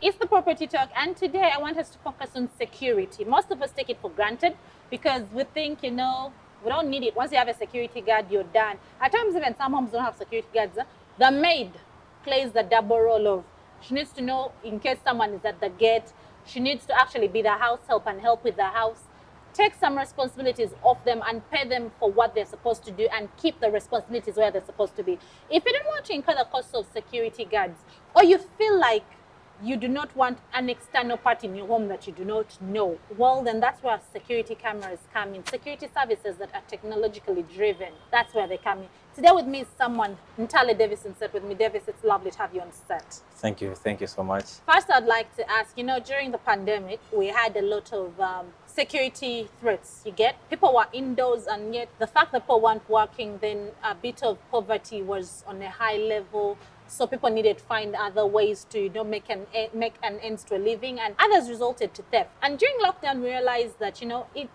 It's the Property Talk, and today I want us to focus on security. Most of us take it for granted because we think, we don't need it. Once you have a security guard, you're done. At times, even some homes don't have security guards. The maid plays the double role of, she needs to know in case someone is at the gate. She needs to actually be the house help and help with the house. Take some responsibilities off them and pay them for what they're supposed to do and keep the responsibilities where they're supposed to be. If you don't want to incur the cost of security guards, or you feel like you do not want an external party in your home that you do not know, well, then that's where security cameras come in. Security services that are technologically driven, that's where they come in. Today with me is someone, Ntale Davison, set with me. Davis, it's lovely to have you on set. Thank you so much. First, I'd like to ask, during the pandemic, we had a lot of security threats. People were indoors, and yet the fact that people weren't working, then a bit of poverty was on a high level. So people needed to find other ways to make an ends to a living, and others resulted to theft. And during lockdown, we realized that if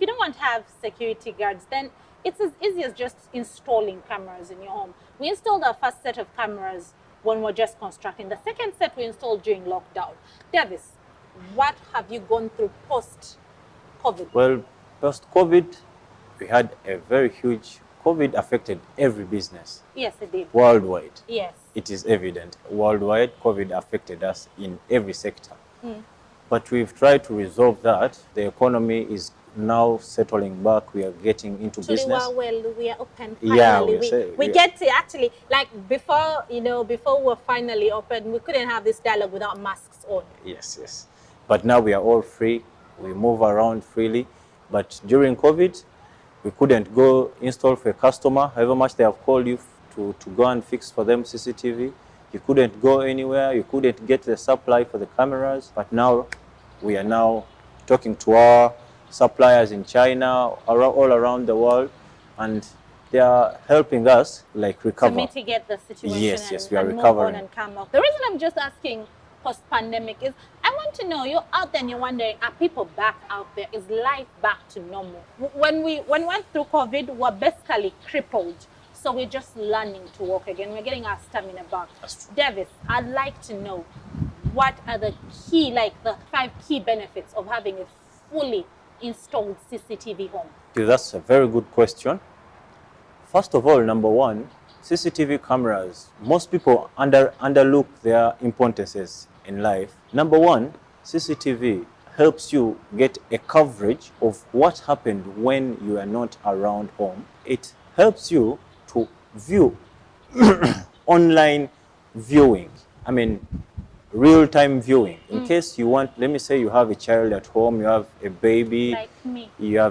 you don't want to have security guards, then it's as easy as just installing cameras in your home. We installed our first set of cameras when we were just constructing. The second set we installed during lockdown. Davis, what have you gone through post-COVID? Well, post-COVID, we had a very huge. COVID affected every business. Yes, it did. Worldwide. Yes. It is evident. Worldwide, COVID affected us in every sector. But we've tried to resolve that. The economy is now settling back. We are getting into business. We are open finally. Yeah, we get to actually, like before we were finally open, we couldn't have this dialogue without masks on. Yes. But now we are all free. We move around freely. But during COVID, we couldn't go install for a customer, however much they have called you to go and fix for them CCTV. You couldn't go anywhere. You couldn't get the supply for the cameras. But now we are now talking to our suppliers in China, all around the world, and they are helping us recover. To mitigate the situation. Yes, we are and recovering. Move on and come up. The reason I'm just asking post-pandemic is I want to know, you're out there and you're wondering, are people back out there? Is life back to normal? When we went through COVID, we were basically crippled. So we're just learning to walk again. We're getting our stamina back. That's true. Davis, I'd like to know, what are the 5 key benefits of having a fully installed CCTV home? That's a very good question. First of all, number one, CCTV cameras, most people underlook their importances in life. Number one, CCTV helps you get a coverage of what happened when you are not around home. It helps you to view online viewing. Real-time viewing. In case you want, let me say you have a child at home, you have a baby. Like me. You're a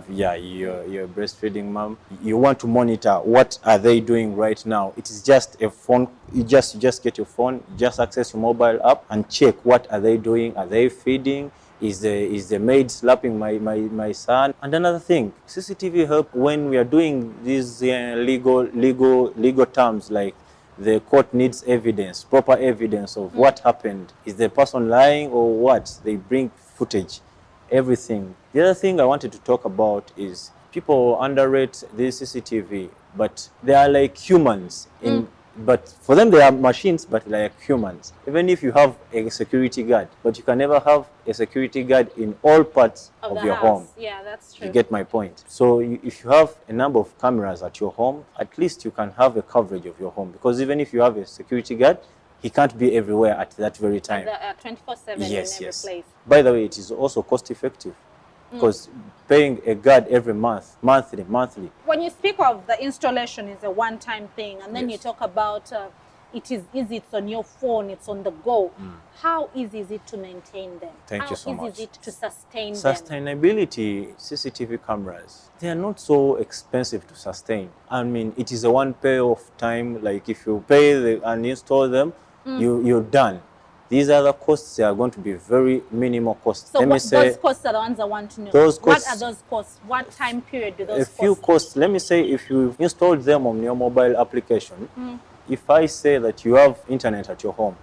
breastfeeding mom. You want to monitor what are they doing right now. It is just a phone. You just get your phone, just access your mobile app and check what are they doing. Are they feeding? Is the maid slapping my son? And another thing, CCTV help when we are doing these legal terms, like the court needs evidence, proper evidence of what happened. Is the person lying or what? They bring footage, everything. The other thing I wanted to talk about is people underrate the CCTV, but they are like humans. But for them, they are machines, but like humans. Even if you have a security guard, but you can never have a security guard in all parts of your home. Yeah, that's true. You get my point. So if you have a number of cameras at your home, at least you can have a coverage of your home. Because even if you have a security guard, he can't be everywhere at that very time. 24/7 in every place. By the way, it is also cost effective. Because paying a guard every monthly. When you speak of the installation is a one-time thing, and then you talk about it is easy, it's on your phone, it's on the go. How easy is it to maintain them? Thank you so much. How easy is it to sustain them? Sustainability, CCTV cameras, they are not so expensive to sustain. It is a one pay of time. Like if you pay and install them, you're done. These other costs are going to be very minimal costs. So those costs are the ones I want to know. What are those costs? What time period do those costs? A few costs. Let me say if you've installed them on your mobile application, if I say that you have internet at your home,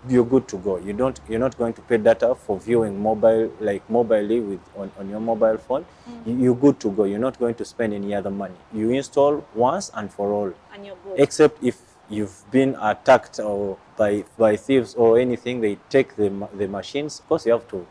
you're good to go. You're not going to pay data for viewing mobilely on your mobile phone. You're good to go. You're not going to spend any other money. You install once and for all. And you're good. Except if you've been attacked or by thieves or anything, they take the machines. Of course, you have to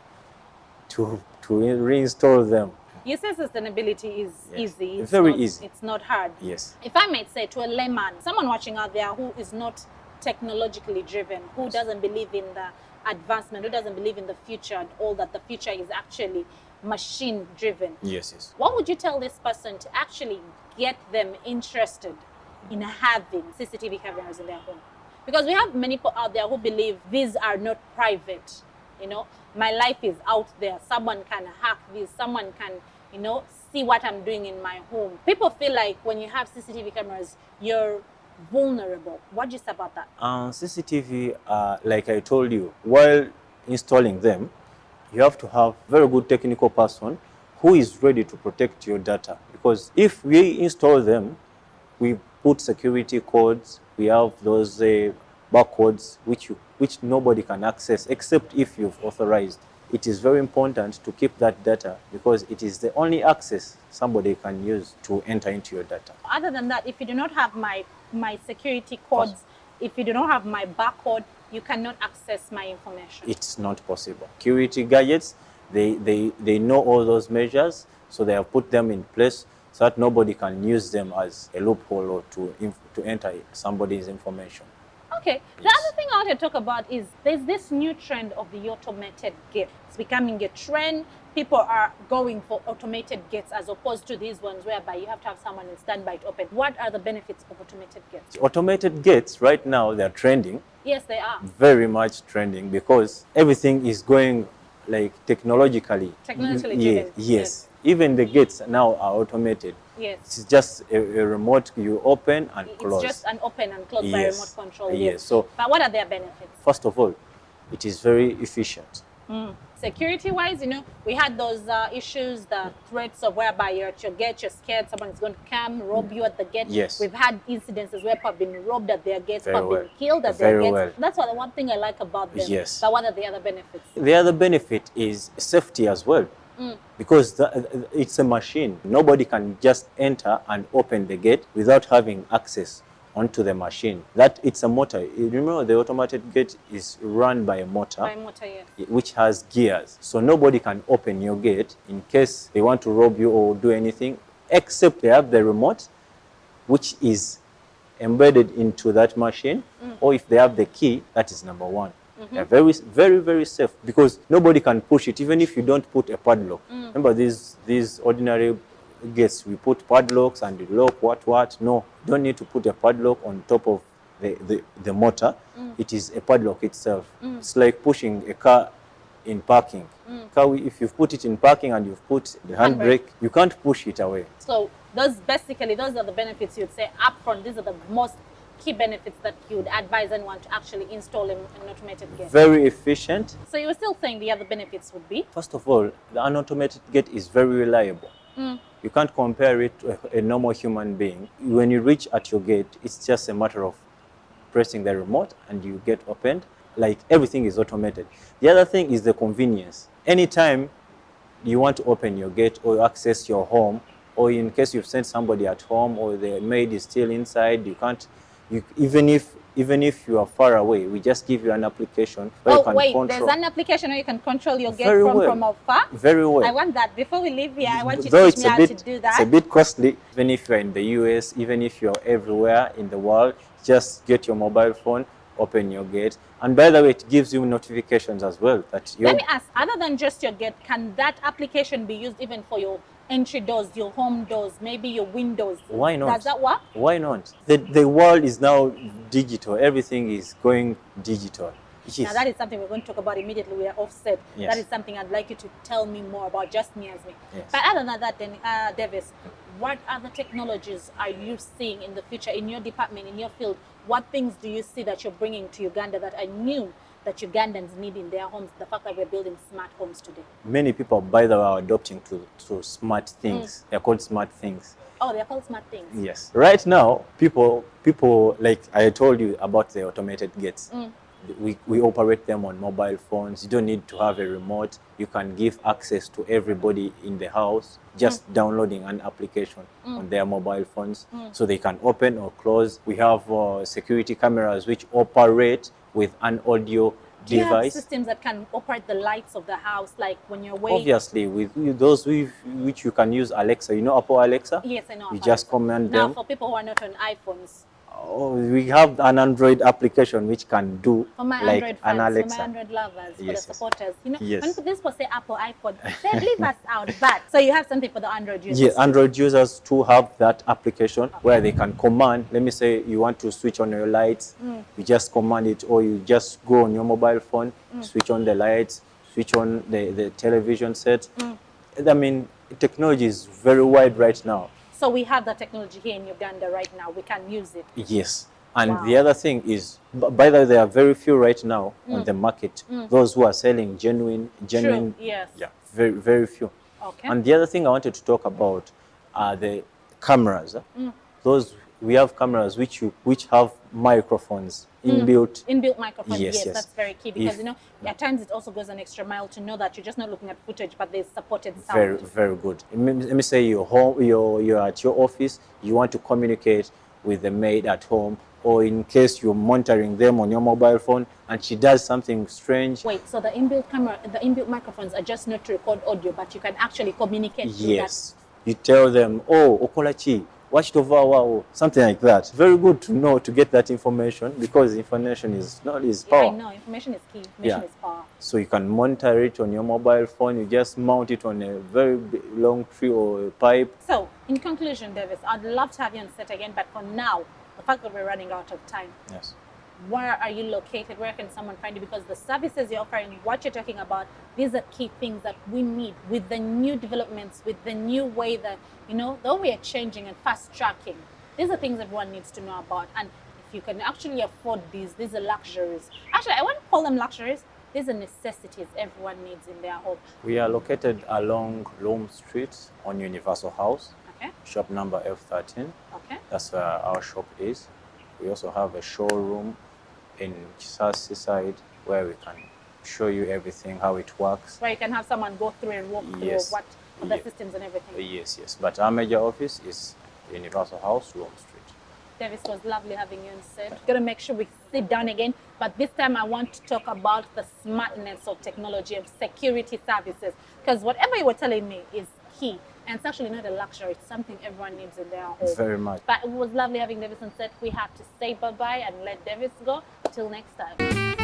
reinstall them. You say sustainability is Yes. easy. It's Very not, easy. It's not hard. Yes. If I might say to a layman, someone watching out there who is not technologically driven, who doesn't believe in the advancement, who doesn't believe in the future and all that the future is actually machine driven, Yes. what would you tell this person to actually get them interested in having CCTV cameras in their home? Because we have many people out there who believe these are not private. You know, my life is out there. Someone can hack this. Someone can, you know, see what I'm doing in my home. People feel like when you have CCTV cameras, you're vulnerable. What do you say about that? CCTV, like I told you, while installing them, you have to have very good technical person who is ready to protect your data. Because if we install them, we put security codes, we have those barcodes which nobody can access except if you've authorized. It is very important to keep that data because it is the only access somebody can use to enter into your data. Other than that, if you do not have my security codes, if you do not have my barcode, you cannot access my information. It's not possible. Security gadgets, they know all those measures, so they have put them in place so that nobody can use them as a loophole or to enter somebody's information. Okay. The Yes. other thing I want to talk about is there's this new trend of the automated gate. It's becoming a trend. People are going for automated gates as opposed to these ones whereby you have to have someone in standby to open. What are the benefits of automated gates? Automated gates, right now, they're trending, Yes, they are. very much trending because everything is going like technologically. Technologically Yes, driven. yes. Even the gates now are automated. Yes. It's just a remote you open and close. It's just an open and close by Yes. remote control. Yes. So But what are their benefits? first of all, it is very efficient. Security-wise, you know, we had those issues, the threats of whereby you're at your gate, you're scared someone is going to come, rob you at the gate. Yes. We've had incidences where people have been robbed at their gates, Very people have been well. killed at Very their gates. well. That's what the one thing I like about them. Yes. But what are the other benefits? The other benefit is safety as well. Because it's a machine. Nobody can just enter and open the gate without having access onto the machine. That it's a motor. You remember the automated gate is run by a motor, By motor, yes. which has gears. So nobody can open your gate in case they want to rob you or do anything, except they have the remote, which is embedded into that machine, or if they have the key, that is number one. They're very, very, very safe because nobody can push it, even if you don't put a padlock. Remember these ordinary gates, we put padlocks and the lock, what. No, you don't need to put a padlock on top of the motor. It is a padlock itself. It's like pushing a car in parking. Car, if you've put it in parking and you've put the handbrake, you can't push it away. So those are the benefits you'd say upfront. These are the most key benefits that you would advise anyone to actually install an automated gate. Very efficient. So you were still saying the other benefits would be? First of all, an automated gate is very reliable. You can't compare it to a normal human being. When you reach at your gate, it's just a matter of pressing the remote and you get opened. Like everything is automated. The other thing is the convenience. Anytime you want to open your gate or access your home, or in case you've sent somebody at home or the maid is still inside, you can't. Even if you are far away, we just give you an application where you can control. There's an application where you can control your gate Very from well. afar? Very well. I want that. Before we leave here, I want you Though to teach me how to do It's that. a bit costly, even if you're in the US, even if you're everywhere in the world, just get your mobile phone, open your gate. And by the way, it gives you notifications as well. That Let me ask, other than just your gate, can that application be used even for your entry doors, your home doors, maybe your windows? Why not? Does that work? Why not? The world is now digital. Everything is going digital. Now that is something we're going to talk about immediately. We are offset. Yes. That is something I'd like you to tell me more about, just me as me. Yes. But other than that, then, Davis, what other technologies are you seeing in the future in your department, in your field? What things do you see that you're bringing to Uganda that are new that Ugandans need in their homes? The fact that we're building smart homes today. Many people, by the way, are adopting to smart things. They're called smart things. Oh, they're called smart things. Yes. Right now, people like I told you about the automated gates. we operate them on mobile phones. You don't need to have a remote. You can give access to everybody in the house just downloading an application on their mobile phones, so they can open or close. We have security cameras which operate with an audio Do you have device. systems that can operate the lights of the house, like when you're away? Obviously, with those which you can use Alexa. You know Apple Alexa? Yes, I know. You Apple just Alexa. command Now, them. for people who are not on iPhones, Oh, we have an Android application which can do for my like Android an fans, for Alexa. my Android lovers, for Yes, the yes. supporters, you know, Yes. when this was say Apple, iPhone, they leave us out. But so you have something for the Android users. Yeah, too. Android users too have that application where they can command. Let me say you want to switch on your lights, you just command it, or you just go on your mobile phone, switch on the lights, switch on the television set. I mean, technology is very wide right now. So we have that technology here in Uganda right now. We can use it. Yes. And Wow. the other thing is, by the way, there are very few right now on the market. Those who are selling genuine. True. Yes. Yeah, very, very few. Okay. And the other thing I wanted to talk about are the cameras. Those we have cameras which have microphones inbuilt. Inbuilt microphones, Yes, yes, yes. that's very key because If- you know at times it also goes an extra mile to know that you're just not looking at footage, but there's supported sound. Very, very good. Let me say you're home, you're at your office, you want to communicate with the maid at home, or in case you're monitoring them on your mobile phone and she does something strange. Wait, so the inbuilt camera, the inbuilt microphones are just not to record audio, but you can actually communicate through Yes. You tell them, oh, okolachi, watch it over, wow, something like that. Very good to know, to get that information, because information is that. power. I know, information is key. Information Yeah. is power. So you can monitor it on your mobile phone. You just mount it on a very long tree or a pipe. So, in conclusion, Davis, I'd love to have you on set again, but for now, the fact that we're running out of time, Yes. where are you located? Where can someone find you? Because the services you're offering, what you're talking about, these are key things that we need with the new developments, with the new way that, you know, the way we are changing and fast tracking. These are things everyone needs to know about. And if you can actually afford these are luxuries. Actually, I won't call them luxuries. These are necessities everyone needs in their home. We are located along Loam Street on Universal House, Okay? shop number F13. Okay? That's where our shop is. We also have a showroom in Kisasi side where we can show you everything, how it works. Where you can have someone go through and walk through Yes. what the Yeah. systems and everything. Yes, yes. But our major office is Universal House, Loam Street. Davis, was lovely having you on set. Gonna make sure we sit down again, but this time I want to talk about the smartness of technology and security services, because whatever you were telling me is key, and it's actually not a luxury. It's something everyone needs in their home. Very much. But it was lovely having Davis on set. We have to say bye-bye and let Davis go. Till next time.